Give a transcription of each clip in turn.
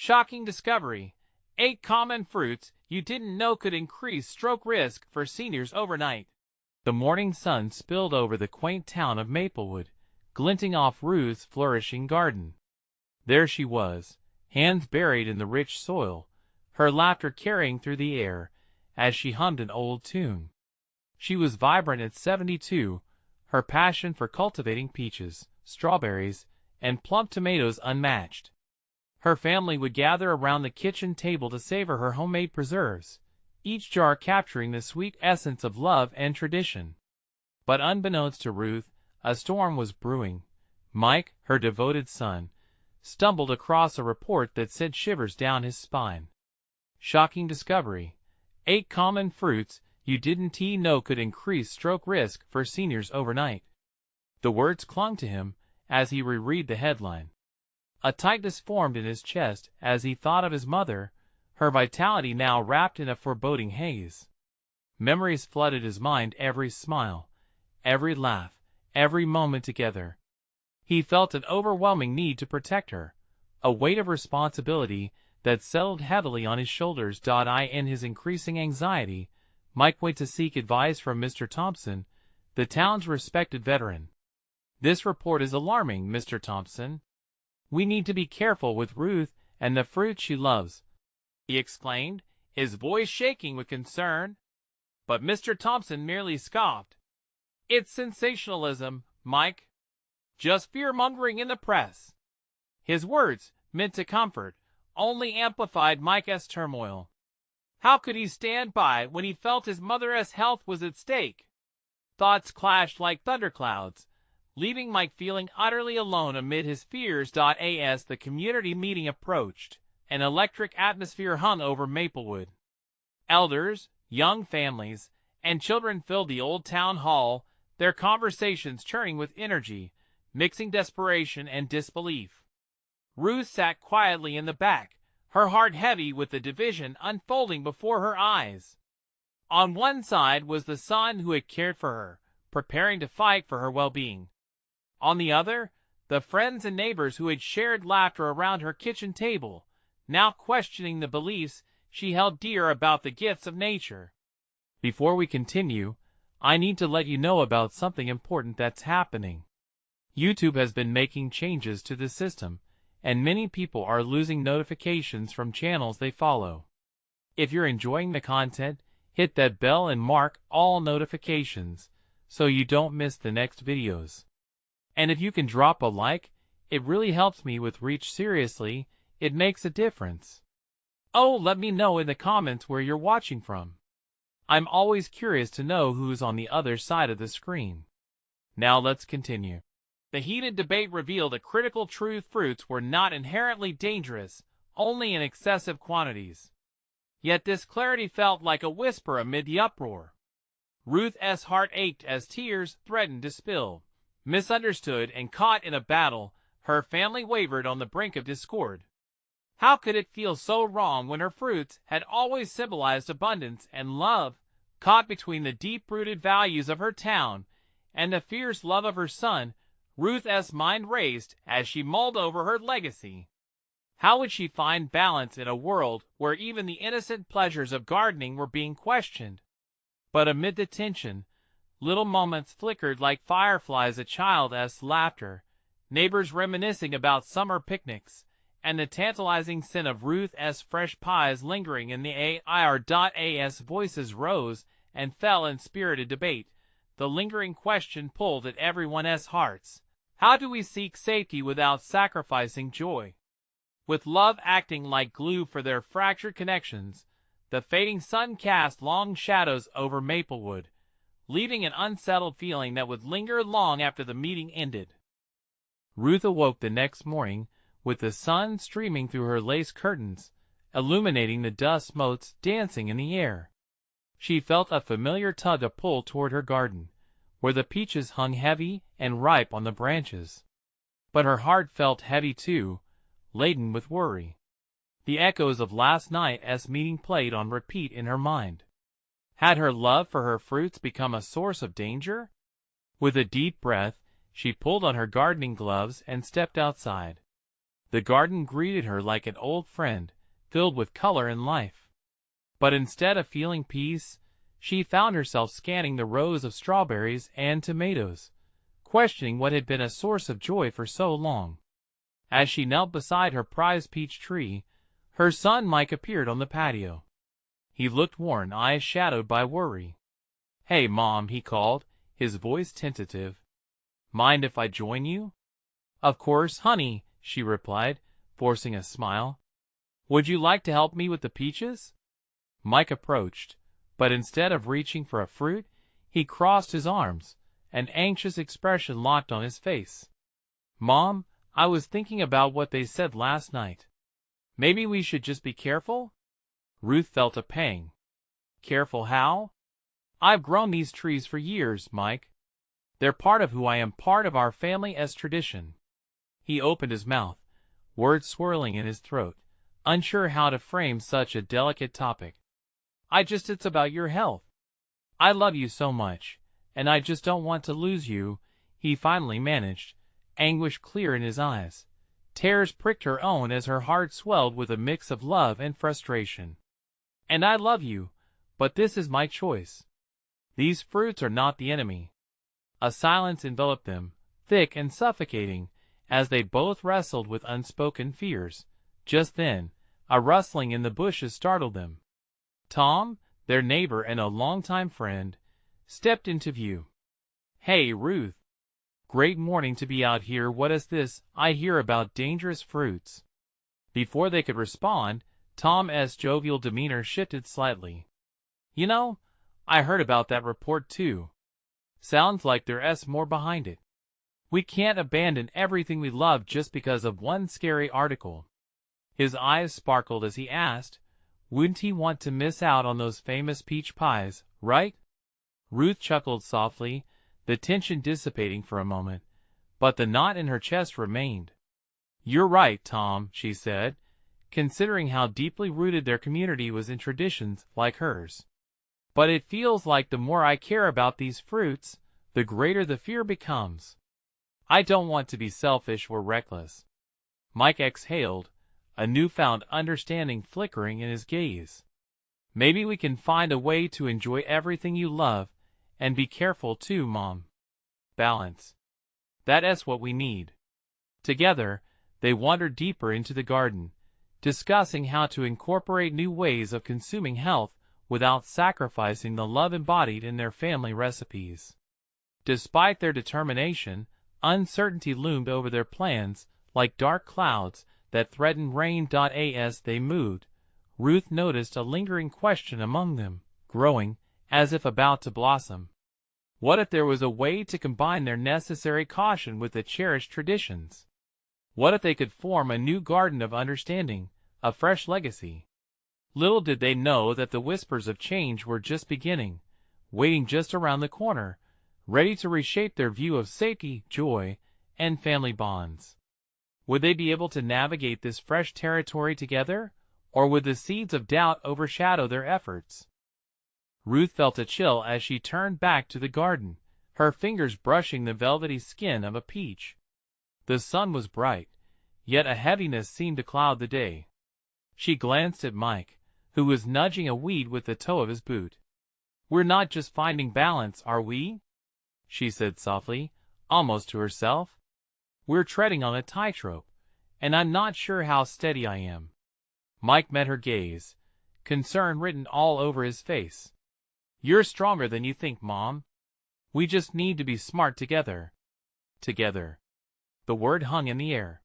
Shocking discovery. 8 common fruits you didn't know could increase stroke risk for seniors overnight. The morning sun spilled over the quaint town of Maplewood, glinting off Ruth's flourishing garden. There she was, hands buried in the rich soil, her laughter carrying through the air as she hummed an old tune. She was vibrant at 72, her passion for cultivating peaches, strawberries, and plump tomatoes unmatched. Her family would gather around the kitchen table to savor her homemade preserves, each jar capturing the sweet essence of love and tradition. But unbeknownst to Ruth, a storm was brewing. Mike, her devoted son, stumbled across a report that sent shivers down his spine. Shocking discovery. 8 common fruits you didn't know could increase stroke risk for seniors overnight. The words clung to him as he reread the headline. A tightness formed in his chest as he thought of his mother, her vitality now wrapped in a foreboding haze. Memories flooded his mind, every smile, every laugh, every moment together. He felt an overwhelming need to protect her, a weight of responsibility that settled heavily on his shoulders. In his increasing anxiety, Mike went to seek advice from Mr. Thompson, the town's respected veteran. "This report is alarming, Mr. Thompson. We need to be careful with Ruth and the fruit she loves," he exclaimed, his voice shaking with concern. But Mr. Thompson merely scoffed. "It's sensationalism, Mike. Just fear-mongering in the press." His words, meant to comfort, only amplified Mike's turmoil. How could he stand by when he felt his mother's health was at stake? Thoughts clashed like thunderclouds, leaving Mike feeling utterly alone amid his fears. As the community meeting approached, an electric atmosphere hung over Maplewood. Elders, young families, and children filled the old town hall, their conversations churning with energy, mixing desperation and disbelief. Ruth sat quietly in the back, her heart heavy with the division unfolding before her eyes. On one side was the son who had cared for her, preparing to fight for her well-being. On the other, the friends and neighbors who had shared laughter around her kitchen table, now questioning the beliefs she held dear about the gifts of nature. Before we continue, I need to let you know about something important that's happening. YouTube has been making changes to the system, and many people are losing notifications from channels they follow. If you're enjoying the content, hit that bell and mark all notifications so you don't miss the next videos. And if you can drop a like, it really helps me with reach. Seriously, it makes a difference. Oh, let me know in the comments where you're watching from. I'm always curious to know who's on the other side of the screen. Now let's continue. The heated debate revealed a critical truth: fruits were not inherently dangerous, only in excessive quantities. Yet this clarity felt like a whisper amid the uproar. Ruth's heart ached as tears threatened to spill. Misunderstood and caught in a battle, her family wavered on the brink of discord. How could it feel so wrong when her fruits had always symbolized abundance and love? Caught between the deep-rooted values of her town and the fierce love of her son, Ruth's mind raced as she mulled over her legacy. How would she find balance in a world where even the innocent pleasures of gardening were being questioned? But amid the tension, little moments flickered like fireflies: a child's laughter, neighbors reminiscing about summer picnics, and the tantalizing scent of Ruth's fresh pies lingering in the air. As voices rose and fell in spirited debate, the lingering question pulled at everyone's hearts: how do we seek safety without sacrificing joy? With love acting like glue for their fractured connections, the fading sun cast long shadows over Maplewood, leaving an unsettled feeling that would linger long after the meeting ended. Ruth awoke the next morning with the sun streaming through her lace curtains, illuminating the dust motes dancing in the air. She felt a familiar tug of pull toward her garden, where the peaches hung heavy and ripe on the branches. But her heart felt heavy too, laden with worry. The echoes of last night's meeting played on repeat in her mind. Had her love for her fruits become a source of danger? With a deep breath, she pulled on her gardening gloves and stepped outside. The garden greeted her like an old friend, filled with color and life. But instead of feeling peace, she found herself scanning the rows of strawberries and tomatoes, questioning what had been a source of joy for so long. As she knelt beside her prized peach tree, her son Mike appeared on the patio. He looked worn, eyes shadowed by worry. "Hey, Mom," he called, his voice tentative. "Mind if I join you?" "Of course, honey," she replied, forcing a smile. "Would you like to help me with the peaches?" Mike approached, but instead of reaching for a fruit, he crossed his arms, an anxious expression locked on his face. "Mom, I was thinking about what they said last night. Maybe we should just be careful?" Ruth felt a pang. "Careful how?" "I've grown these trees for years, Mike. They're part of who I am, part of our family as tradition." He opened his mouth, words swirling in his throat, unsure how to frame such a delicate topic. It's about your health. I love you so much, and I just don't want to lose you," he finally managed, anguish clear in his eyes. Tears pricked her own as her heart swelled with a mix of love and frustration. "And I love you, but this is my choice. These fruits are not the enemy." A silence enveloped them, thick and suffocating, as they both wrestled with unspoken fears. Just then, a rustling in the bushes startled them. Tom, their neighbor and a longtime friend, stepped into view. "Hey, Ruth. Great morning to be out here. What is this I hear about dangerous fruits?" Before they could respond, Tom's jovial demeanor shifted slightly. "You know, I heard about that report too. Sounds like there's more behind it. We can't abandon everything we love just because of one scary article." His eyes sparkled as he asked, "Wouldn't he want to miss out on those famous peach pies, right?" Ruth chuckled softly, the tension dissipating for a moment, but the knot in her chest remained. "You're right, Tom," she said, considering how deeply rooted their community was in traditions like hers. "But it feels like the more I care about these fruits, the greater the fear becomes. I don't want to be selfish or reckless." Mike exhaled, a newfound understanding flickering in his gaze. "Maybe we can find a way to enjoy everything you love, and be careful too, Mom. Balance. That's what we need." Together, they wandered deeper into the garden, discussing how to incorporate new ways of consuming health without sacrificing the love embodied in their family recipes. Despite their determination, uncertainty loomed over their plans like dark clouds that threatened rain. As they moved, Ruth noticed a lingering question among them, growing, as if about to blossom. What if there was a way to combine their necessary caution with the cherished traditions? What if they could form a new garden of understanding, a fresh legacy? Little did they know that the whispers of change were just beginning, waiting just around the corner, ready to reshape their view of safety, joy, and family bonds. Would they be able to navigate this fresh territory together, or would the seeds of doubt overshadow their efforts? Ruth felt a chill as she turned back to the garden, her fingers brushing the velvety skin of a peach. The sun was bright, yet a heaviness seemed to cloud the day. She glanced at Mike, who was nudging a weed with the toe of his boot. "We're not just finding balance, are we?" she said softly, almost to herself. "We're treading on a tightrope, and I'm not sure how steady I am." Mike met her gaze, concern written all over his face. "You're stronger than you think, Mom. We just need to be smart together." Together. The word hung in the air.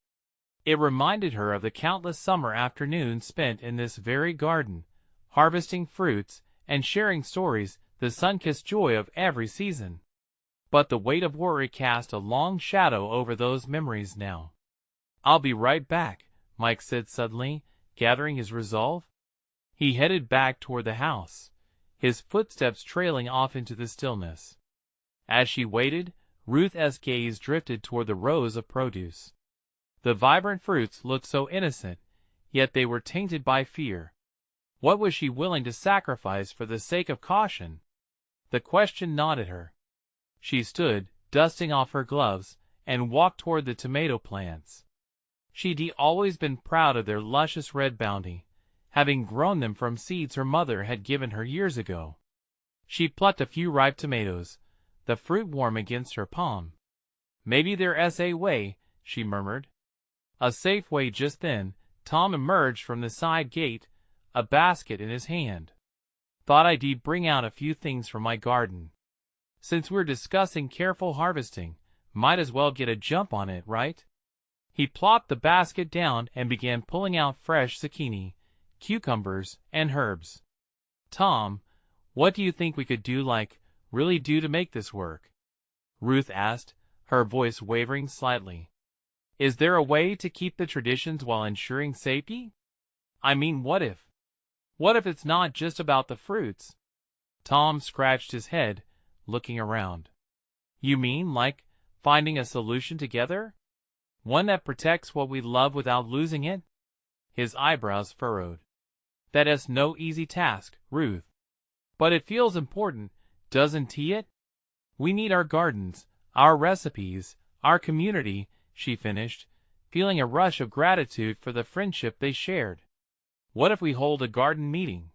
It reminded her of the countless summer afternoons spent in this very garden, harvesting fruits and sharing stories, the sun-kissed joy of every season. But the weight of worry cast a long shadow over those memories now. "I'll be right back," Mike said suddenly, gathering his resolve. He headed back toward the house, his footsteps trailing off into the stillness. As she waited, Ruth's gaze drifted toward the rows of produce. The vibrant fruits looked so innocent, yet they were tainted by fear. What was she willing to sacrifice for the sake of caution? The question gnawed at her. She stood, dusting off her gloves, and walked toward the tomato plants. She'd always been proud of their luscious red bounty, having grown them from seeds her mother had given her years ago. She plucked a few ripe tomatoes, the fruit warm against her palm. "Maybe there's a way," she murmured. A safe way. Just then, Tom emerged from the side gate, a basket in his hand. "Thought I'd bring out a few things from my garden. Since we're discussing careful harvesting, might as well get a jump on it, right?" He plopped the basket down and began pulling out fresh zucchini, cucumbers, and herbs. "Tom, what do you think we could really do to make this work?" Ruth asked, her voice wavering slightly. "Is there a way to keep the traditions while ensuring safety? I mean, what if it's not just about the fruits?" Tom scratched his head, looking around. "You mean finding a solution together? One that protects what we love without losing it?" His eyebrows furrowed. "That's no easy task, Ruth. But it feels important, doesn't it? We need our gardens, our recipes, our community," she finished, feeling a rush of gratitude for the friendship they shared. "What if we hold a garden meeting?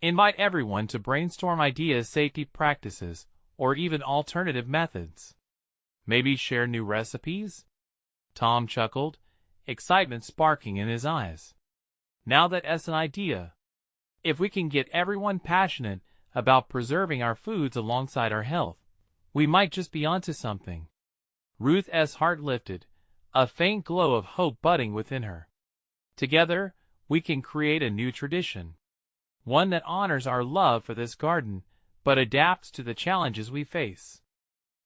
Invite everyone to brainstorm ideas, safety practices, or even alternative methods. Maybe share new recipes?" Tom chuckled, excitement sparking in his eyes. "Now that's an idea. If we can get everyone passionate about preserving our foods alongside our health, we might just be onto something." Ruth's heart lifted, a faint glow of hope budding within her. "Together, we can create a new tradition. One that honors our love for this garden, but adapts to the challenges we face."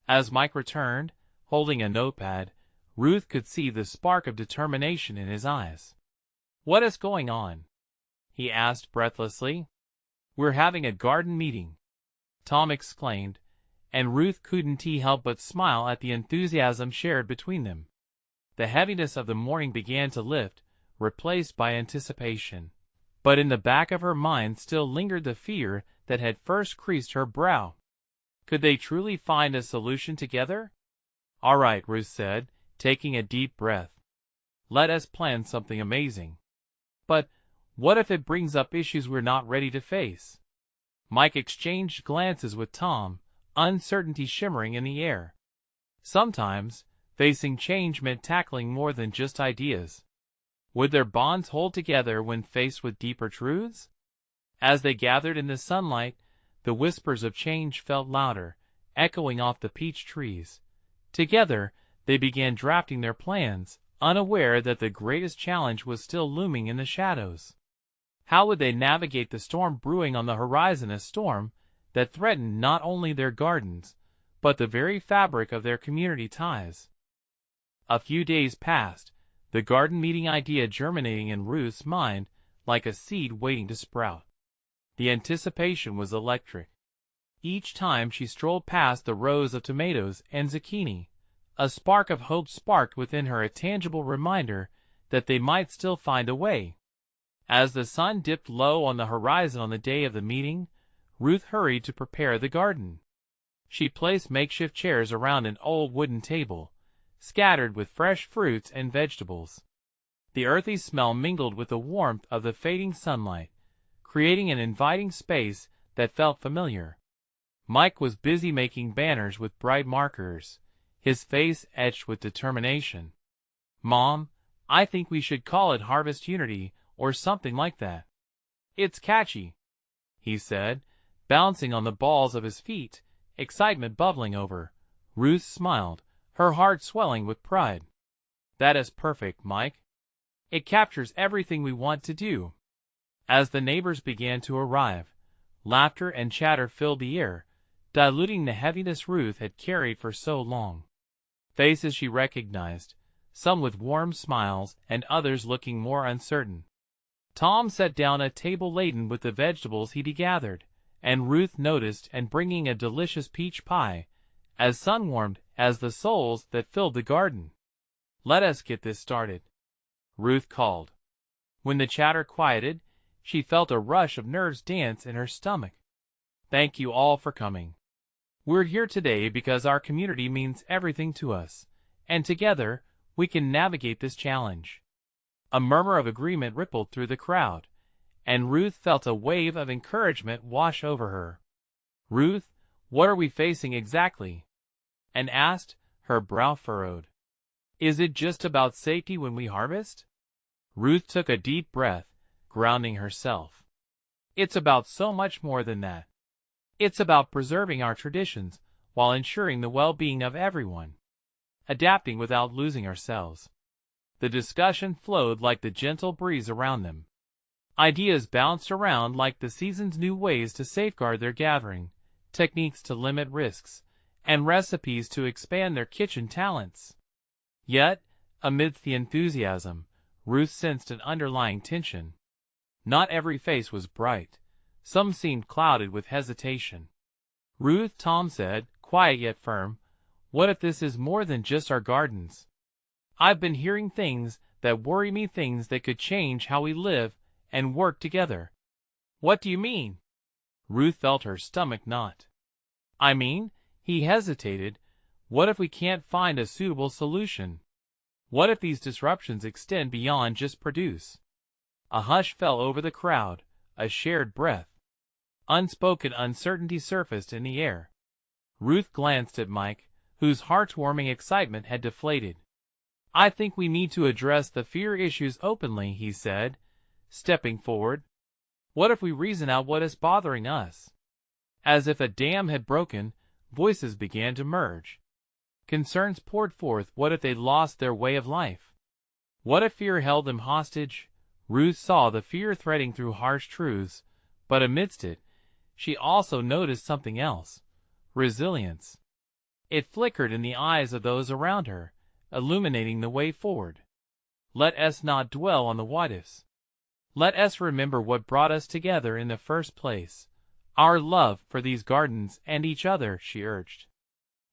As Mike returned, holding a notepad, Ruth could see the spark of determination in his eyes. "What is going on?" he asked breathlessly. "We're having a garden meeting," Tom exclaimed, and Ruth couldn't help but smile at the enthusiasm shared between them. The heaviness of the morning began to lift, replaced by anticipation. But in the back of her mind still lingered the fear that had first creased her brow. Could they truly find a solution together? "All right," Ruth said, taking a deep breath. "Let us plan something amazing. But what if it brings up issues we're not ready to face?" Mike exchanged glances with Tom, uncertainty shimmering in the air. Sometimes, facing change meant tackling more than just ideas. Would their bonds hold together when faced with deeper truths? As they gathered in the sunlight, the whispers of change felt louder, echoing off the peach trees. Together, they began drafting their plans, unaware that the greatest challenge was still looming in the shadows. How would they navigate the storm brewing on the horizon, a storm that threatened not only their gardens, but the very fabric of their community ties? A few days passed, the garden meeting idea germinating in Ruth's mind like a seed waiting to sprout. The anticipation was electric. Each time she strolled past the rows of tomatoes and zucchini, a spark of hope sparked within her, a tangible reminder that they might still find a way. As the sun dipped low on the horizon on the day of the meeting, Ruth hurried to prepare the garden. She placed makeshift chairs around an old wooden table, scattered with fresh fruits and vegetables. The earthy smell mingled with the warmth of the fading sunlight, creating an inviting space that felt familiar. Mike was busy making banners with bright markers, his face etched with determination. "Mom, I think we should call it Harvest Unity or something like that. It's catchy," he said, bouncing on the balls of his feet, excitement bubbling over. Ruth smiled, her heart swelling with pride. "That is perfect, Mike. It captures everything we want to do." As the neighbors began to arrive, laughter and chatter filled the air, diluting the heaviness Ruth had carried for so long. Faces she recognized, some with warm smiles and others looking more uncertain. Tom set down a table laden with the vegetables he'd gathered, and Ruth noticed and bringing a delicious peach pie, as sun-warmed as the souls that filled the garden. "Let us get this started," Ruth called. When the chatter quieted, she felt a rush of nerves dance in her stomach. "Thank you all for coming. We're here today because our community means everything to us, and together, we can navigate this challenge." A murmur of agreement rippled through the crowd, and Ruth felt a wave of encouragement wash over her. "Ruth, what are we facing exactly?" Anne asked, her brow furrowed. "Is it just about safety when we harvest?" Ruth took a deep breath, grounding herself. "It's about so much more than that. It's about preserving our traditions while ensuring the well-being of everyone, adapting without losing ourselves." The discussion flowed like the gentle breeze around them. Ideas bounced around like the season's new ways to safeguard their gathering, techniques to limit risks, and recipes to expand their kitchen talents. Yet, amidst the enthusiasm, Ruth sensed an underlying tension. Not every face was bright. Some seemed clouded with hesitation. "Ruth," Tom said, quiet yet firm, "what if this is more than just our gardens? I've been hearing things that worry me, things that could change how we live and work together." "What do you mean?" Ruth felt her stomach knot. "I mean," he hesitated, "what if we can't find a suitable solution? What if these disruptions extend beyond just produce?" A hush fell over the crowd, a shared breath. Unspoken uncertainty surfaced in the air. Ruth glanced at Mike, whose heartwarming excitement had deflated. "I think we need to address the fear issues openly," he said, stepping forward. "What if we reason out what is bothering us?" As if a dam had broken, voices began to merge. Concerns poured forth. What if they lost their way of life? What if fear held them hostage? Ruth saw the fear threading through harsh truths, but amidst it, she also noticed something else: resilience. It flickered in the eyes of those around her, illuminating the way forward. "Let us not dwell on the what-ifs. Let us remember what brought us together in the first place, our love for these gardens and each other," she urged.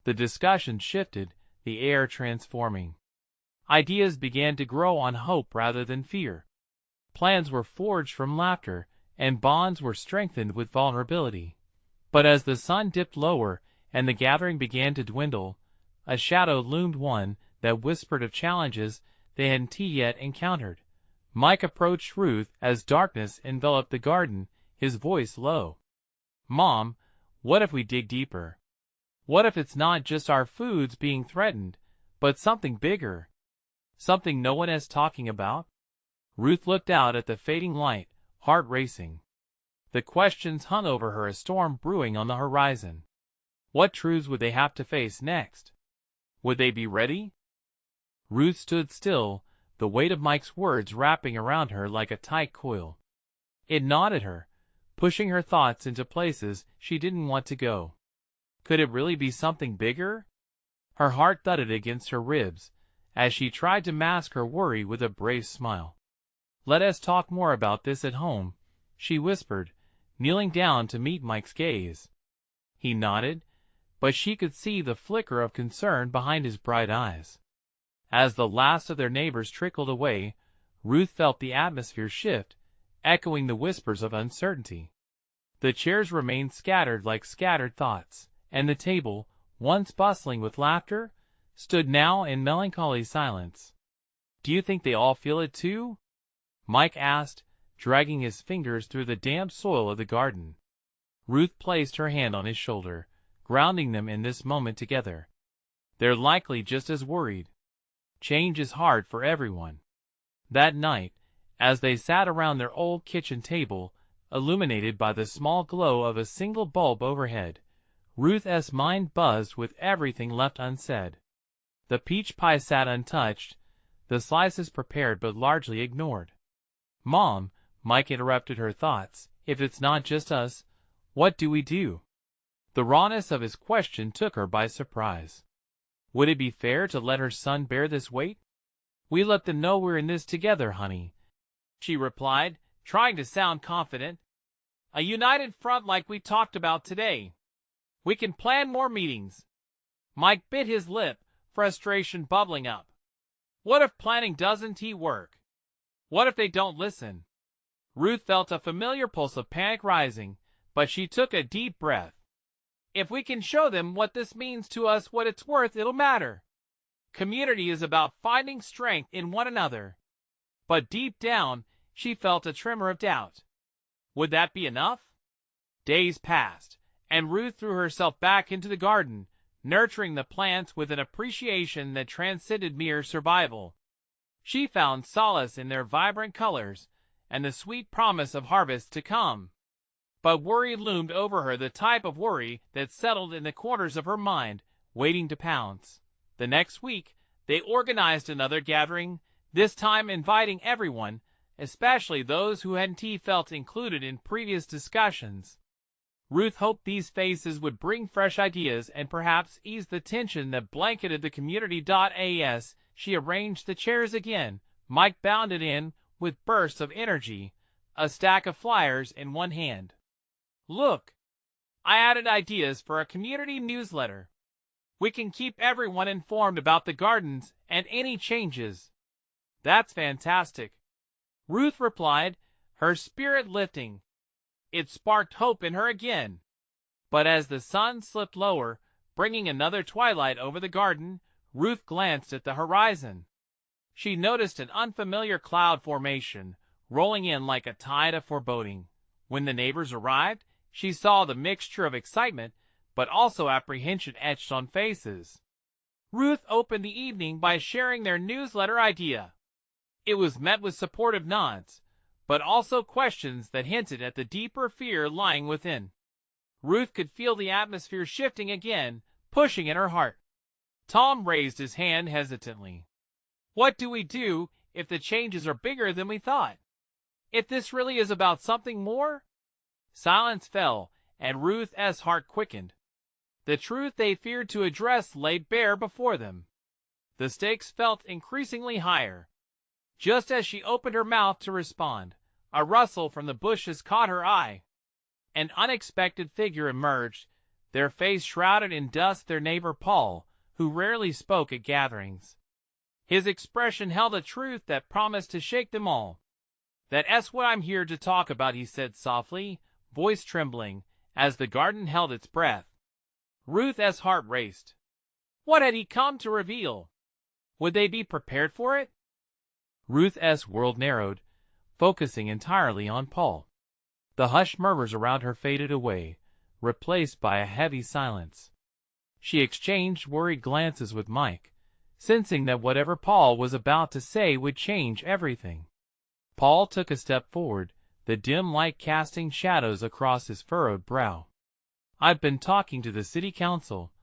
The discussion shifted, the air transforming. Ideas began to grow on hope rather than fear. Plans were forged from laughter, and bonds were strengthened with vulnerability. But as the sun dipped lower and the gathering began to dwindle, a shadow loomed, one that whispered of challenges they hadn't yet encountered. Mike approached Ruth as darkness enveloped the garden, his voice low. "Mom, what if we dig deeper? What if it's not just our foods being threatened, but something bigger? Something no one is talking about?" Ruth looked out at the fading light, heart racing. The questions hung over her, a storm brewing on the horizon. What truths would they have to face next? Would they be ready? Ruth stood still, the weight of Mike's words wrapping around her like a tight coil. It knotted her, pushing her thoughts into places she didn't want to go. Could it really be something bigger? Her heart thudded against her ribs as she tried to mask her worry with a brave smile. "Let us talk more about this at home," she whispered, kneeling down to meet Mike's gaze. He nodded, but she could see the flicker of concern behind his bright eyes. As the last of their neighbors trickled away, Ruth felt the atmosphere shift, echoing the whispers of uncertainty. The chairs remained scattered like scattered thoughts, and the table, once bustling with laughter, stood now in melancholy silence. "Do you think they all feel it too?" Mike asked, dragging his fingers through the damp soil of the garden. Ruth placed her hand on his shoulder, grounding them in this moment together. "They're likely just as worried. Change is hard for everyone." That night, as they sat around their old kitchen table, illuminated by the small glow of a single bulb overhead, Ruth's mind buzzed with everything left unsaid. The peach pie sat untouched, the slices prepared but largely ignored. "Mom," Mike interrupted her thoughts, "if it's not just us, what do we do?" The rawness of his question took her by surprise. Would it be fair to let her son bear this weight? "We let them know we're in this together, honey," she replied, trying to sound confident. "A united front like we talked about today. We can plan more meetings." Mike bit his lip, frustration bubbling up. What if planning doesn't work? What if they don't listen? Ruth felt a familiar pulse of panic rising, but she took a deep breath. "If we can show them what this means to us, what it's worth, it'll matter. Community is about finding strength in one another. But deep down, she felt a tremor of doubt. Would that be enough? Days passed, and Ruth threw herself back into the garden, nurturing the plants with an appreciation that transcended mere survival. She found solace in their vibrant colors and the sweet promise of harvest to come. But worry loomed over her, the type of worry that settled in the corners of her mind, waiting to pounce. The next week, they organized another gathering, this time inviting everyone, especially those who hadn't felt included in previous discussions. Ruth hoped these faces would bring fresh ideas and perhaps ease the tension that blanketed the community. As she arranged the chairs again, Mike bounded in with bursts of energy, a stack of flyers in one hand. "Look, I added ideas for a community newsletter. We can keep everyone informed about the gardens and any changes." "That's fantastic," Ruth replied, her spirit lifting. It sparked hope in her again. But as the sun slipped lower, bringing another twilight over the garden, Ruth glanced at the horizon. She noticed an unfamiliar cloud formation, rolling in like a tide of foreboding. When the neighbors arrived, she saw the mixture of excitement, but also apprehension etched on faces. Ruth opened the evening by sharing their newsletter idea. It was met with supportive nods, but also questions that hinted at the deeper fear lying within. Ruth could feel the atmosphere shifting again, pushing at her heart. Tom raised his hand hesitantly. "What do we do if the changes are bigger than we thought? If this really is about something more?" Silence fell, and Ruth's heart quickened. The truth they feared to address lay bare before them. The stakes felt increasingly higher. Just as she opened her mouth to respond, a rustle from the bushes caught her eye. An unexpected figure emerged, their face shrouded in dust, their neighbor Paul, who rarely spoke at gatherings. His expression held a truth that promised to shake them all. "That's what I'm here to talk about," he said softly, voice trembling, as the garden held its breath. Ruth's heart raced. What had he come to reveal? Would they be prepared for it? Ruth's world narrowed, focusing entirely on Paul. The hushed murmurs around her faded away, replaced by a heavy silence. She exchanged worried glances with Mike, sensing that whatever Paul was about to say would change everything. Paul took a step forward, the dim light casting shadows across his furrowed brow. "I've been talking to the city council.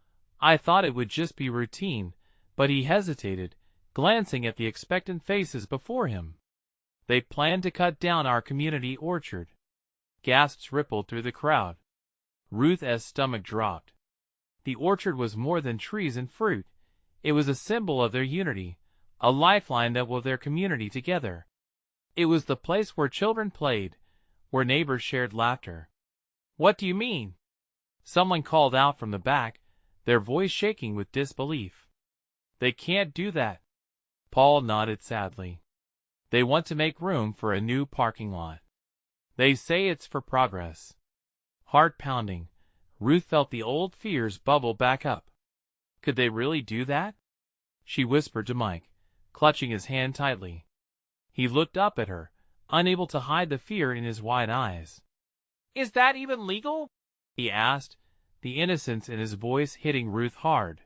I thought it would just be routine," but he hesitated, glancing at the expectant faces before him. "They plan to cut down our community orchard." Gasps rippled through the crowd. Ruth's stomach dropped. The orchard was more than trees and fruit. It was a symbol of their unity, a lifeline that wove their community together. It was the place where children played, where neighbors shared laughter. "What do you mean?" Someone called out from the back, their voice shaking with disbelief. "They can't do that." Paul nodded sadly. "They want to make room for a new parking lot. They say it's for progress." Heart pounding, Ruth felt the old fears bubble back up. Could they really do that? She whispered to Mike, clutching his hand tightly. He looked up at her, unable to hide the fear in his wide eyes. "Is that even legal?" he asked, the innocence in his voice hitting Ruth hard.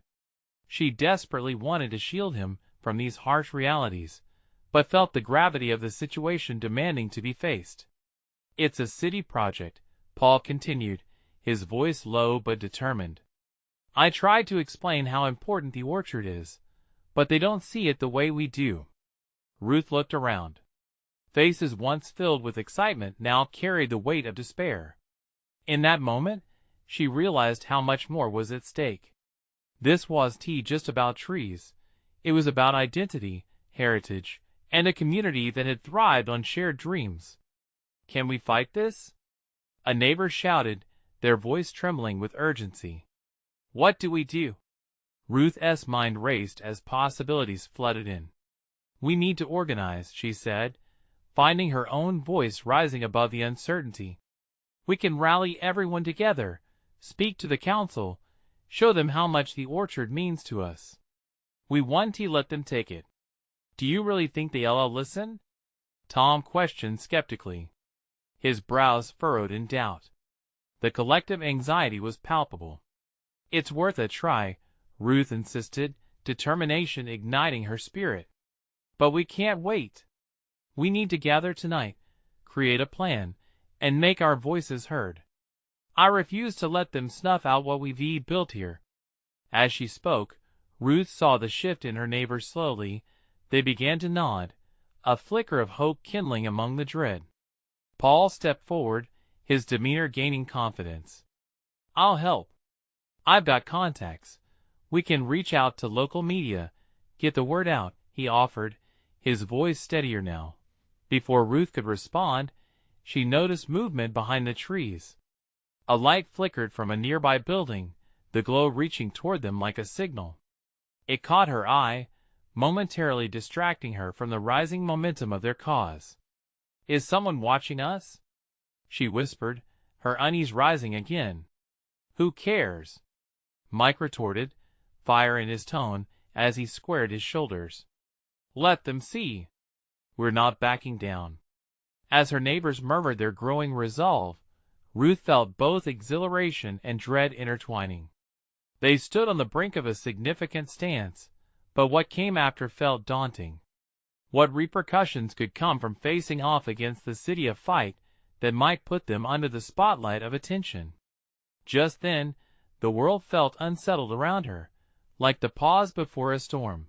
She desperately wanted to shield him from these harsh realities, but felt the gravity of the situation demanding to be faced. "It's a city project," Paul continued, his voice low but determined. "I tried to explain how important the orchard is, but they don't see it the way we do." Ruth looked around. Faces once filled with excitement now carried the weight of despair. In that moment, she realized how much more was at stake. This wasn't just about trees. It was about identity, heritage, and a community that had thrived on shared dreams. "Can we fight this?" a neighbor shouted, their voice trembling with urgency. "What do we do?" Ruth's mind raced as possibilities flooded in. "We need to organize," she said, finding her own voice rising above the uncertainty. "We can rally everyone together, speak to the council, show them how much the orchard means to us. We want to let them take it. Do you really think they'll listen?" Tom questioned skeptically, his brows furrowed in doubt. The collective anxiety was palpable. "It's worth a try," Ruth insisted, determination igniting her spirit. "But we can't wait. We need to gather tonight, create a plan, and make our voices heard. I refuse to let them snuff out what we've built here." As she spoke, Ruth saw the shift in her neighbors slowly. They began to nod, a flicker of hope kindling among the dread. Paul stepped forward, his demeanor gaining confidence. "I'll help. I've got contacts. We can reach out to local media, get the word out," he offered, his voice steadier now. Before Ruth could respond, she noticed movement behind the trees. A light flickered from a nearby building, the glow reaching toward them like a signal. It caught her eye, momentarily distracting her from the rising momentum of their cause. "Is someone watching us?" she whispered, her unease rising again. "Who cares?" Mike retorted, fire in his tone as he squared his shoulders. "Let them see. We're not backing down." As her neighbors murmured their growing resolve, Ruth felt both exhilaration and dread intertwining. They stood on the brink of a significant stance, but what came after felt daunting. What repercussions could come from facing off against the city, a fight that might put them under the spotlight of attention? Just then, the world felt unsettled around her, like the pause before a storm.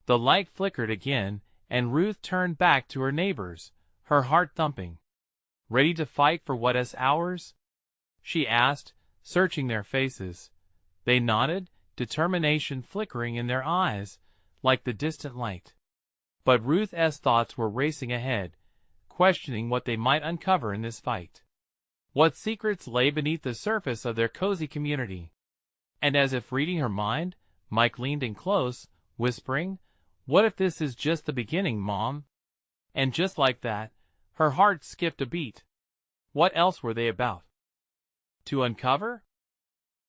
The light flickered again, and Ruth turned back to her neighbors, her heart thumping. "Ready to fight for what is ours?" she asked, searching their faces. They nodded, determination flickering in their eyes, like the distant light. But Ruth's thoughts were racing ahead, questioning what they might uncover in this fight. What secrets lay beneath the surface of their cozy community? And as if reading her mind, Mike leaned in close, whispering, "What if this is just the beginning, Mom?" And just like that, her heart skipped a beat. What else were they about to uncover?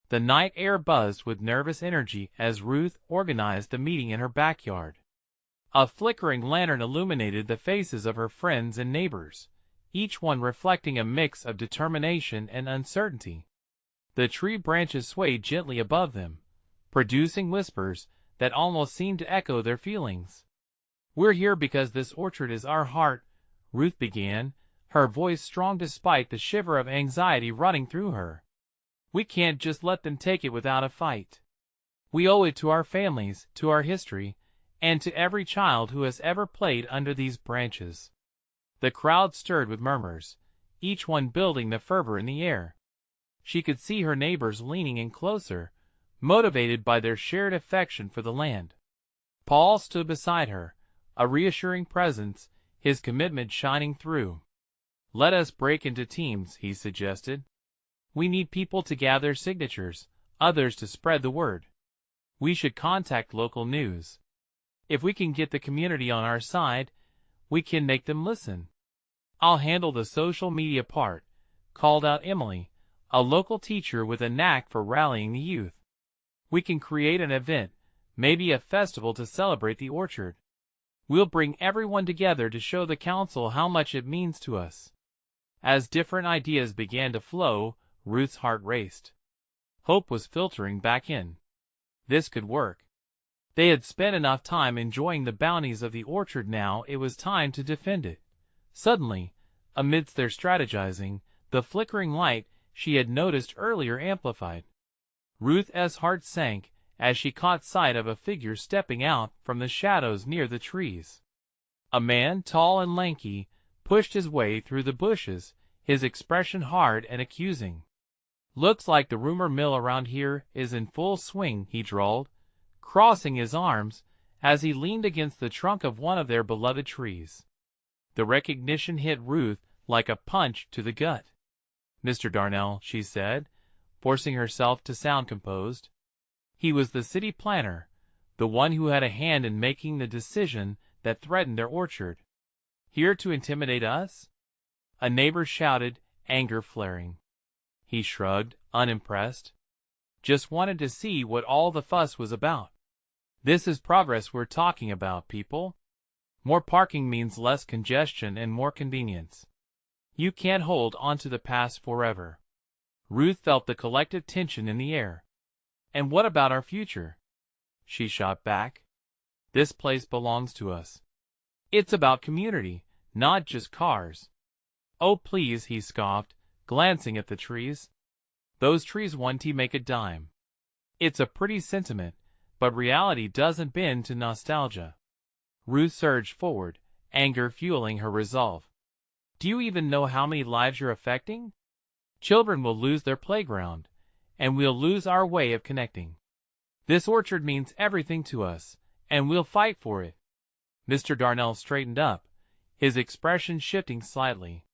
The night air buzzed with nervous energy as Ruth organized the meeting in her backyard. A flickering lantern illuminated the faces of her friends and neighbors, each one reflecting a mix of determination and uncertainty. The tree branches swayed gently above them, producing whispers that almost seemed to echo their feelings. "We're here because this orchard is our heart," Ruth began, her voice strong despite the shiver of anxiety running through her. "We can't just let them take it without a fight. We owe it to our families, to our history, and to every child who has ever played under these branches." The crowd stirred with murmurs, each one building the fervor in the air. She could see her neighbors leaning in closer, motivated by their shared affection for the land. Paul stood beside her, a reassuring presence, his commitment shining through. "Let us break into teams," he suggested. "We need people to gather signatures, others to spread the word. We should contact local news. If we can get the community on our side, we can make them listen." "I'll handle the social media part," called out Emily, a local teacher with a knack for rallying the youth. "We can create an event, maybe a festival to celebrate the orchard. We'll bring everyone together to show the council how much it means to us." As different ideas began to flow, Ruth's heart raced. Hope was filtering back in. This could work. They had spent enough time enjoying the bounties of the orchard, now it was time to defend it. Suddenly, amidst their strategizing, the flickering light she had noticed earlier amplified. Ruth's heart sank as she caught sight of a figure stepping out from the shadows near the trees. A man, tall and lanky, pushed his way through the bushes, his expression hard and accusing. "Looks like the rumor mill around here is in full swing," he drawled, crossing his arms as he leaned against the trunk of one of their beloved trees. The recognition hit Ruth like a punch to the gut. "Mr. Darnell," she said, forcing herself to sound composed. He was the city planner, the one who had a hand in making the decision that threatened their orchard. "Here to intimidate us?" a neighbor shouted, anger flaring. He shrugged, unimpressed. "Just wanted to see what all the fuss was about. This is progress we're talking about, people. More parking means less congestion and more convenience. You can't hold onto the past forever. Ruth felt the collective tension in the air. And what about our future? She shot back. This place belongs to us. It's about community, not just cars. Oh please, he scoffed, glancing at the trees. Those trees won't make a dime. It's a pretty sentiment, but reality doesn't bend to nostalgia. Ruth surged forward, anger fueling her resolve. Do you even know how many lives you're affecting? Children will lose their playground, and we'll lose our way of connecting. This orchard means everything to us, and we'll fight for it. Mr. Darnell straightened up, his expression shifting slightly.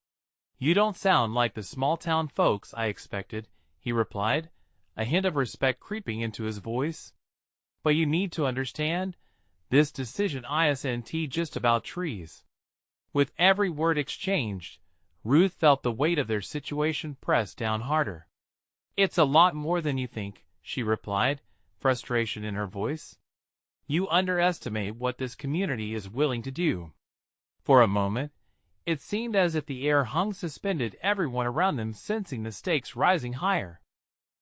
You don't sound like the small-town folks I expected, he replied, a hint of respect creeping into his voice. But you need to understand, this decision isn't just about trees. With every word exchanged, Ruth felt the weight of their situation press down harder. It's a lot more than you think, she replied, frustration in her voice. You underestimate what this community is willing to do. For a moment, it seemed as if the air hung suspended, everyone around them sensing the stakes rising higher.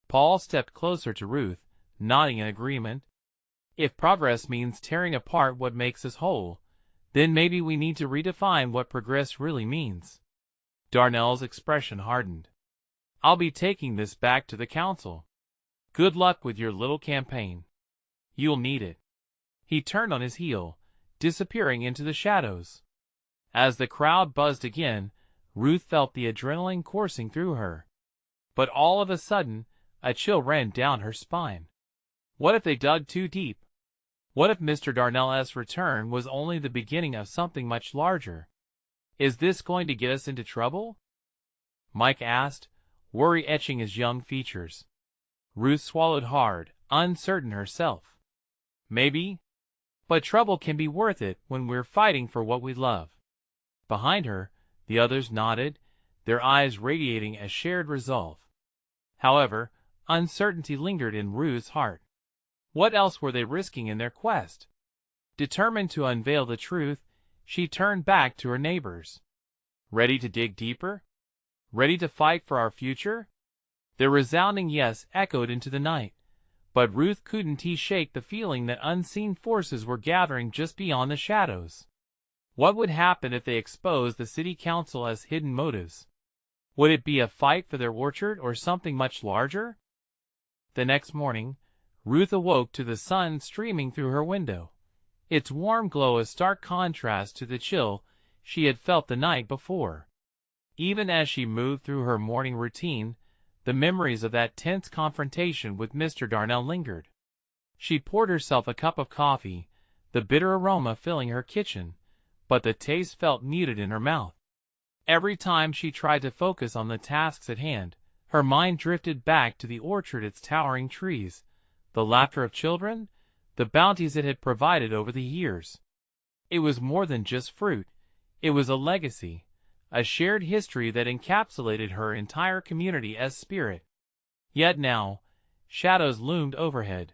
Paul stepped closer to Ruth, nodding in agreement. If progress means tearing apart what makes us whole, then maybe we need to redefine what progress really means. Darnell's expression hardened. I'll be taking this back to the council. Good luck with your little campaign. You'll need it. He turned on his heel, disappearing into the shadows. As the crowd buzzed again, Ruth felt the adrenaline coursing through her. But all of a sudden, a chill ran down her spine. What if they dug too deep? What if Mr. Darnell's return was only the beginning of something much larger? Is this going to get us into trouble? Mike asked, worry etching his young features. Ruth swallowed hard, uncertain herself. Maybe. But trouble can be worth it when we're fighting for what we love. Behind her, the others nodded, their eyes radiating a shared resolve. However, uncertainty lingered in Ruth's heart. What else were they risking in their quest? Determined to unveil the truth, she turned back to her neighbors. Ready to dig deeper? Ready to fight for our future? Their resounding yes echoed into the night, but Ruth couldn't shake the feeling that unseen forces were gathering just beyond the shadows. What would happen if they exposed the city council as hidden motives? Would it be a fight for their orchard or something much larger? The next morning, Ruth awoke to the sun streaming through her window, its warm glow a stark contrast to the chill she had felt the night before. Even as she moved through her morning routine, the memories of that tense confrontation with Mr. Darnell lingered. She poured herself a cup of coffee, the bitter aroma filling her kitchen, but the taste felt muted in her mouth. Every time she tried to focus on the tasks at hand, her mind drifted back to the orchard, its towering trees, the laughter of children, the bounties it had provided over the years. It was more than just fruit. It was a legacy, a shared history that encapsulated her entire community as spirit. Yet now, shadows loomed overhead,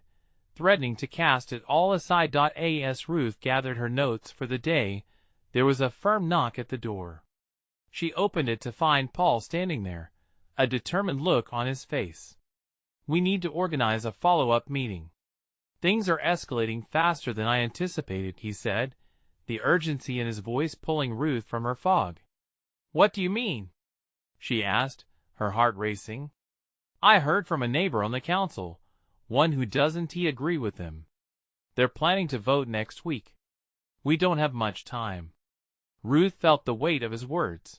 threatening to cast it all aside. As Ruth gathered her notes for the day, there was a firm knock at the door. She opened it to find Paul standing there, a determined look on his face. We need to organize a follow-up meeting. Things are escalating faster than I anticipated, he said, the urgency in his voice pulling Ruth from her fog. What do you mean? She asked, her heart racing. I heard from a neighbor on the council, one who doesn't agree with them. They're planning to vote next week. We don't have much time. Ruth felt the weight of his words.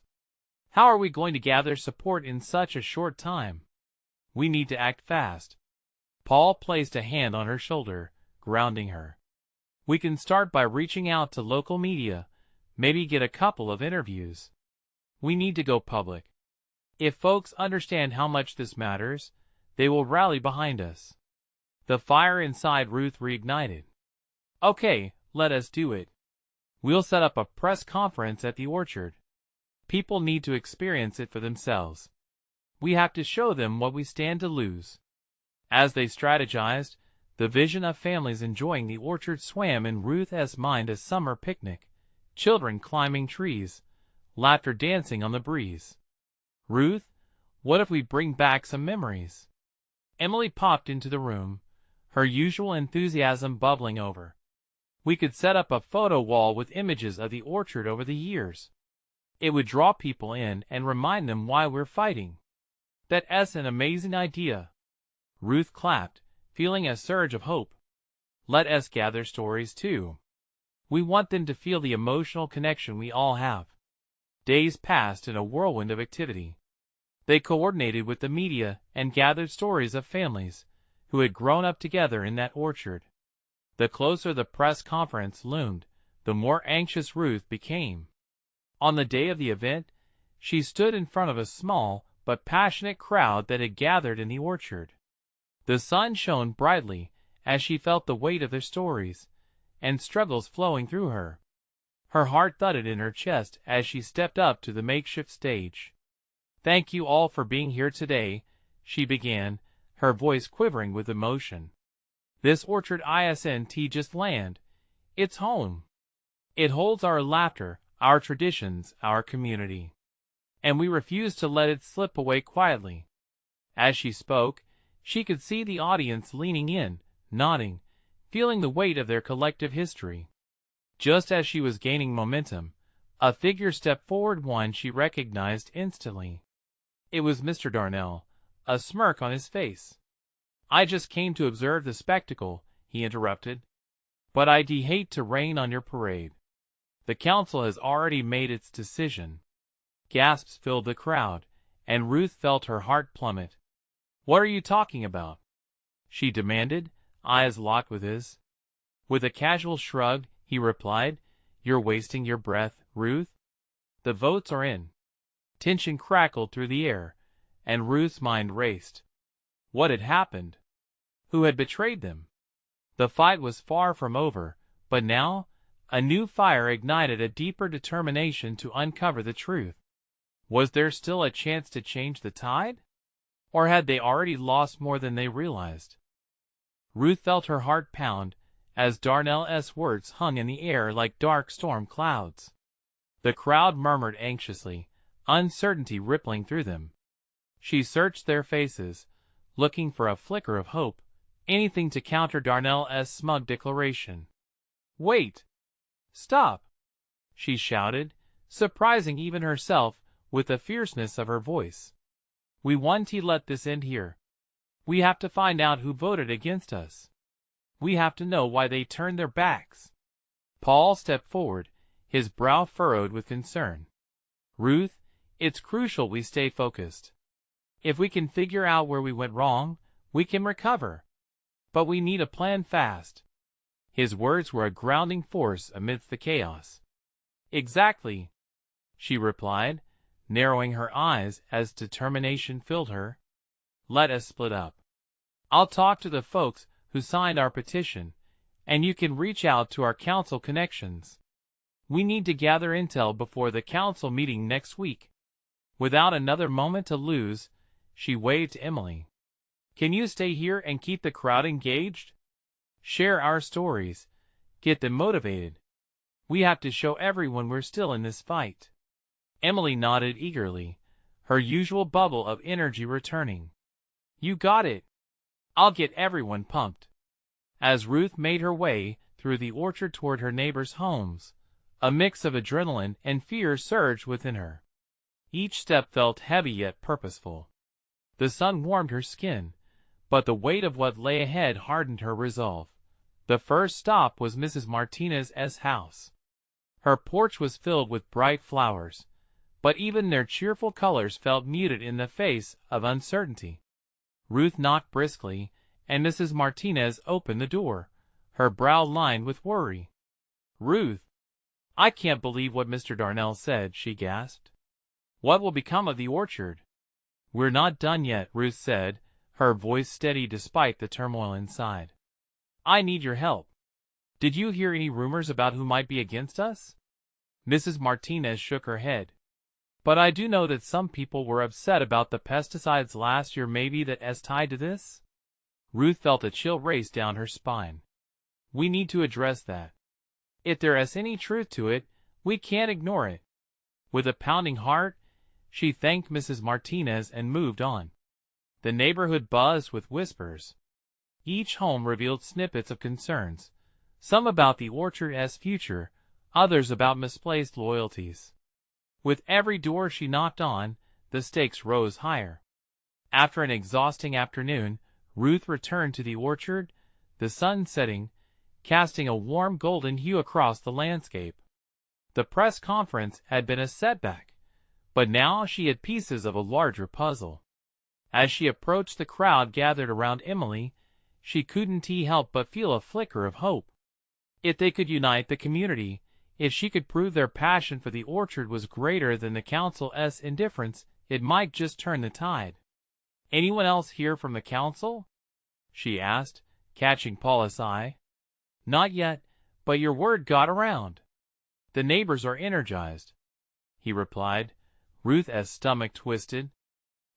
How are we going to gather support in such a short time? We need to act fast. Paul placed a hand on her shoulder, grounding her. We can start by reaching out to local media, maybe get a couple of interviews. We need to go public. If folks understand how much this matters, they will rally behind us. The fire inside Ruth reignited. Okay, let us do it. We'll set up a press conference at the orchard. People need to experience it for themselves. We have to show them what we stand to lose. As they strategized, the vision of families enjoying the orchard swam in Ruth's mind, a summer picnic, children climbing trees, laughter dancing on the breeze. Ruth, what if we bring back some memories? Emily popped into the room, her usual enthusiasm bubbling over. We could set up a photo wall with images of the orchard over the years. It would draw people in and remind them why we're fighting. That's an amazing idea. Ruth clapped, feeling a surge of hope. Let us gather stories too. We want them to feel the emotional connection we all have. Days passed in a whirlwind of activity. They coordinated with the media and gathered stories of families who had grown up together in that orchard. The closer the press conference loomed, the more anxious Ruth became. On the day of the event, she stood in front of a small but passionate crowd that had gathered in the orchard. The sun shone brightly as she felt the weight of their stories and struggles flowing through her. Her heart thudded in her chest as she stepped up to the makeshift stage. "Thank you all for being here today," she began, her voice quivering with emotion. "This orchard isn't just land. It's home. It holds our laughter, our traditions, our community. And we refuse to let it slip away quietly." As she spoke, she could see the audience leaning in, nodding, feeling the weight of their collective history. Just as she was gaining momentum, a figure stepped forward, one she recognized instantly. It was Mr. Darnell, a smirk on his face. "I just came to observe the spectacle," he interrupted. "But I'd hate to rain on your parade. The council has already made its decision." Gasps filled the crowd, and Ruth felt her heart plummet. "What are you talking about?" she demanded, eyes locked with his. With a casual shrug, he replied, "You're wasting your breath, Ruth. The votes are in." Tension crackled through the air, and Ruth's mind raced. What had happened? Who had betrayed them? The fight was far from over, but now, a new fire ignited a deeper determination to uncover the truth. Was there still a chance to change the tide? Or had they already lost more than they realized? Ruth felt her heart pound as Darnell's words hung in the air like dark storm clouds. The crowd murmured anxiously, uncertainty rippling through them. She searched their faces, looking for a flicker of hope, anything to counter Darnell's smug declaration. "Wait! Stop!" she shouted, surprising even herself with the fierceness of her voice. "We won't let this end here. We have to find out who voted against us. We have to know why they turned their backs." Paul stepped forward, his brow furrowed with concern. "Ruth, it's crucial we stay focused. If we can figure out where we went wrong, we can recover. But we need a plan fast." His words were a grounding force amidst the chaos. "Exactly," she replied, narrowing her eyes as determination filled her. "Let us split up. I'll talk to the folks who signed our petition, and you can reach out to our council connections. We need to gather intel before the council meeting next week." Without another moment to lose, she waved to Emily. "Can you stay here and keep the crowd engaged? Share our stories. Get them motivated. We have to show everyone we're still in this fight." Emily nodded eagerly, her usual bubble of energy returning. "You got it. I'll get everyone pumped." As Ruth made her way through the orchard toward her neighbors' homes, a mix of adrenaline and fear surged within her. Each step felt heavy yet purposeful. The sun warmed her skin, but the weight of what lay ahead hardened her resolve. The first stop was Mrs. Martinez's house. Her porch was filled with bright flowers, but even their cheerful colors felt muted in the face of uncertainty. Ruth knocked briskly, and Mrs. Martinez opened the door, her brow lined with worry. "Ruth, I can't believe what Mr. Darnell said," she gasped. "What will become of the orchard?" "We're not done yet," Ruth said, her voice steady despite the turmoil inside. "I need your help. Did you hear any rumors about who might be against us?" Mrs. Martinez shook her head. "But I do know that some people were upset about the pesticides last year. Maybe that's tied to this?" Ruth felt a chill race down her spine. "We need to address that. If there is any truth to it, We can't ignore it." With a pounding heart, she thanked Mrs. Martinez and moved on. The neighborhood buzzed with whispers. Each home revealed snippets of concerns, some about the orchard's future, others about misplaced loyalties. With every door she knocked on, the stakes rose higher. After an exhausting afternoon, Ruth returned to the orchard, the sun setting, casting a warm golden hue across the landscape. The press conference had been a setback, but now she had pieces of a larger puzzle. As she approached the crowd gathered around Emily, she couldn't help but feel a flicker of hope. If they could unite the community, if she could prove their passion for the orchard was greater than the council's indifference, it might just turn the tide. "Anyone else here from the council?" she asked, catching Paula's eye. "Not yet, but your word got around. The neighbors are energized," he replied, Ruth's stomach twisted.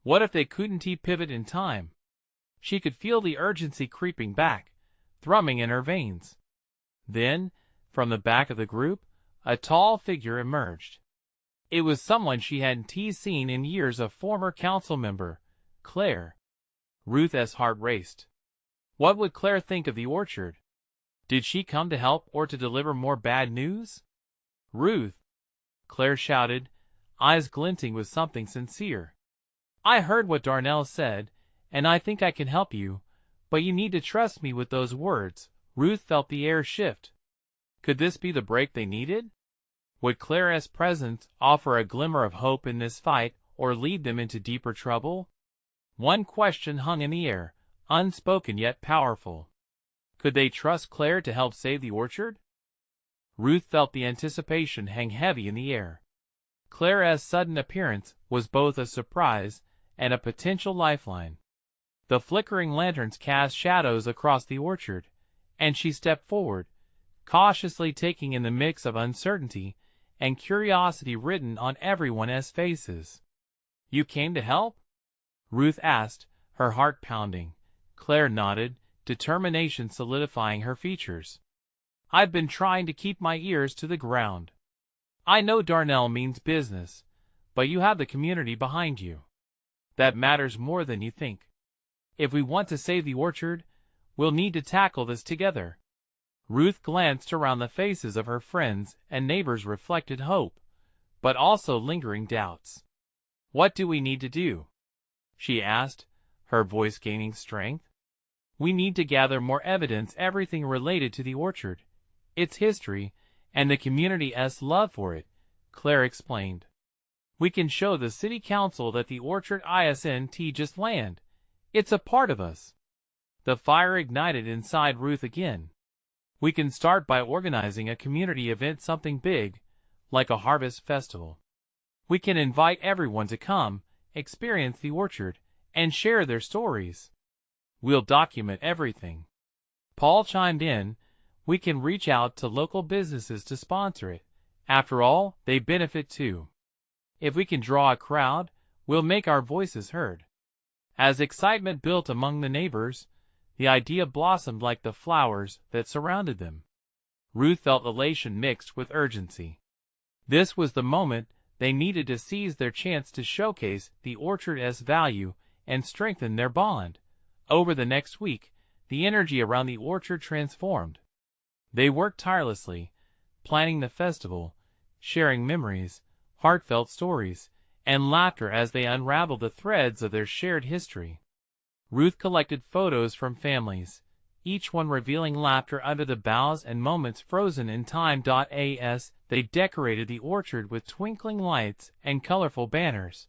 What if they couldn't pivot in time? She could feel the urgency creeping back, thrumming in her veins. Then, from the back of the group, a tall figure emerged. It was someone she hadn't seen in years, a former council member, Claire. Ruth's heart raced. What would Claire think of the orchard? Did she come to help or to deliver more bad news? "Ruth!" Claire shouted, eyes glinting with something sincere. "I heard what Darnell said, and I think I can help you, but you need to trust me with those words." Ruth felt the air shift. Could this be the break they needed? Would Claire's presence offer a glimmer of hope in this fight, or lead them into deeper trouble? One question hung in the air, unspoken yet powerful. Could they trust Claire to help save the orchard? Ruth felt the anticipation hang heavy in the air. Claire's sudden appearance was both a surprise and a potential lifeline. The flickering lanterns cast shadows across the orchard, and she stepped forward, cautiously taking in the mix of uncertainty and curiosity written on everyone's faces. "You came to help?" Ruth asked, her heart pounding. Claire nodded, determination solidifying her features. "I've been trying to keep my ears to the ground. I know Darnell means business, but you have the community behind you. That matters more than you think. If we want to save the orchard, we'll need to tackle this together." Ruth glanced around. The faces of her friends and neighbors reflected hope, but also lingering doubts. "What do we need to do?" she asked, her voice gaining strength. "We need to gather more evidence, everything related to the orchard, its history, and the community's love for it," Claire explained. "We can show the city council that the orchard isn't just land. It's a part of us." The fire ignited inside Ruth again. "We can start by organizing a community event, something big, like a harvest festival. We can invite everyone to come, experience the orchard, and share their stories. We'll document everything." Paul chimed in, "We can reach out to local businesses to sponsor it. After all, they benefit too. If we can draw a crowd, we'll make our voices heard." As excitement built among the neighbors, the idea blossomed like the flowers that surrounded them. Ruth felt elation mixed with urgency. This was the moment they needed to seize their chance to showcase the orchard's value and strengthen their bond. Over the next week, the energy around the orchard transformed. They worked tirelessly, planning the festival, sharing memories, heartfelt stories, and laughter as they unraveled the threads of their shared history. Ruth collected photos from families, each one revealing laughter under the boughs and moments frozen in time. As they decorated the orchard with twinkling lights and colorful banners,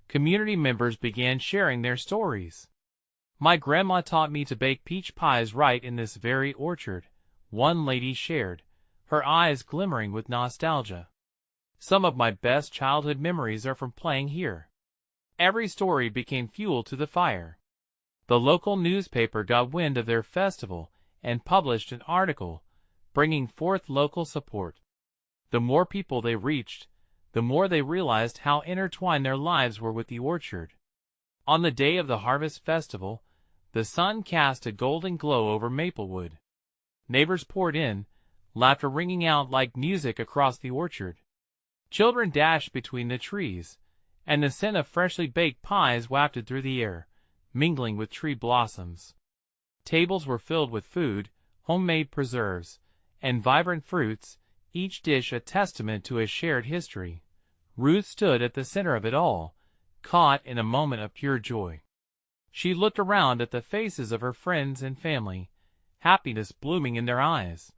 community members began sharing their stories. "My grandma taught me to bake peach pies right in this very orchard," one lady shared, her eyes glimmering with nostalgia. "Some of my best childhood memories are from playing here." Every story became fuel to the fire. The local newspaper got wind of their festival and published an article, bringing forth local support. The more people they reached, the more they realized how intertwined their lives were with the orchard. On the day of the harvest festival, the sun cast a golden glow over Maplewood. Neighbors poured in, laughter ringing out like music across the orchard. Children dashed between the trees, and the scent of freshly baked pies wafted through the air, mingling with tree blossoms. Tables were filled with food, homemade preserves, and vibrant fruits, each dish a testament to a shared history. Ruth stood at the center of it all, caught in a moment of pure joy. She looked around at the faces of her friends and family, happiness blooming in their eyes.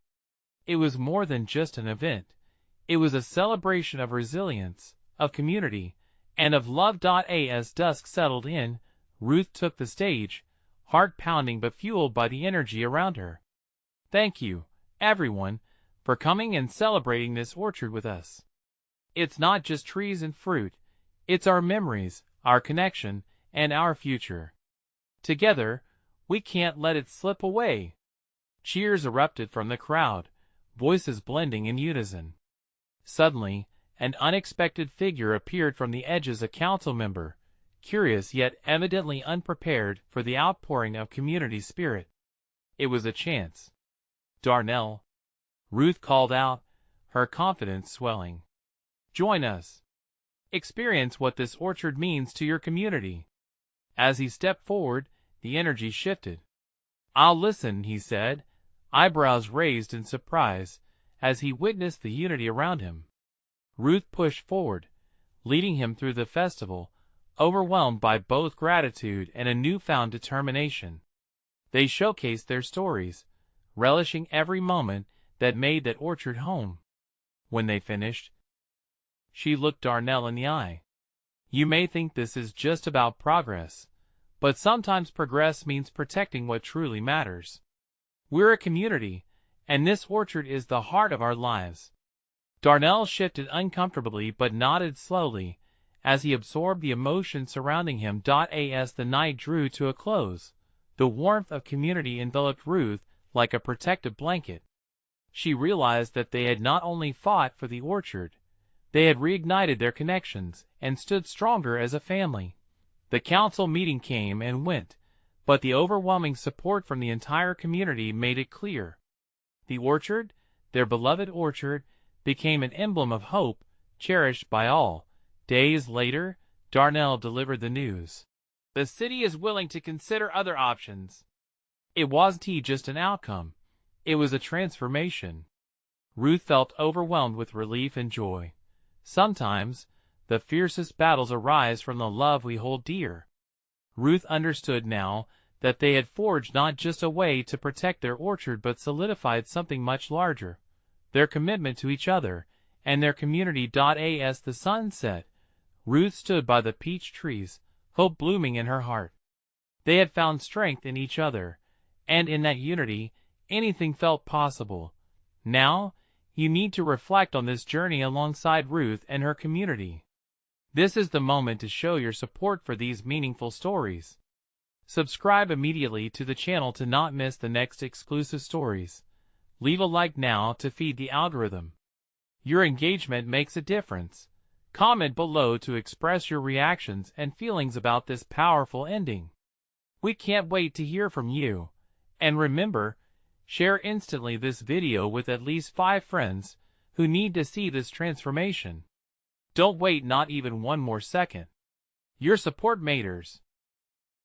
It was more than just an event. It was a celebration of resilience, of community, and of love. As dusk settled in, Ruth took the stage, heart pounding but fueled by the energy around her. Thank you, everyone, for coming and celebrating this orchard with us. It's not just trees and fruit, it's our memories, our connection, and our future. Together, we can't let it slip away. Cheers erupted from the crowd, voices blending in unison. Suddenly, an unexpected figure appeared from the edges, a council member, curious yet evidently unprepared for the outpouring of community spirit. It was a chance. Darnell, Ruth called out, her confidence swelling. Join us. Experience what this orchard means to your community. As he stepped forward, the energy shifted. I'll listen, he said, eyebrows raised in surprise, as he witnessed the unity around him. Ruth pushed forward, leading him through the festival, overwhelmed by both gratitude and a newfound determination. They showcased their stories, relishing every moment that made that orchard home. When they finished, she looked Darnell in the eye. You may think this is just about progress, but sometimes progress means protecting what truly matters. We're a community, and this orchard is the heart of our lives. Darnell shifted uncomfortably but nodded slowly as he absorbed the emotion surrounding him. As the night drew to a close, the warmth of community enveloped Ruth like a protective blanket. She realized that they had not only fought for the orchard, they had reignited their connections and stood stronger as a family. The council meeting came and went, but the overwhelming support from the entire community made it clear. The orchard, their beloved orchard, became an emblem of hope, cherished by all. Days later, Darnell delivered the news. The city is willing to consider other options. It wasn't just an outcome, it was a transformation. Ruth felt overwhelmed with relief and joy. Sometimes, the fiercest battles arise from the love we hold dear. Ruth understood now that they had forged not just a way to protect their orchard but solidified something much larger, their commitment to each other and their community. As the sun set, Ruth stood by the peach trees, hope blooming in her heart. They had found strength in each other, and in that unity, anything felt possible. Now, you need to reflect on this journey alongside Ruth and her community. This is the moment to show your support for these meaningful stories. Subscribe immediately to the channel to not miss the next exclusive stories. Leave a like now to feed the algorithm. Your engagement makes a difference. Comment below to express your reactions and feelings about this powerful ending. We can't wait to hear from you. And remember, share instantly this video with at least 5 friends who need to see this transformation. Don't wait not even one more second. Your support matters.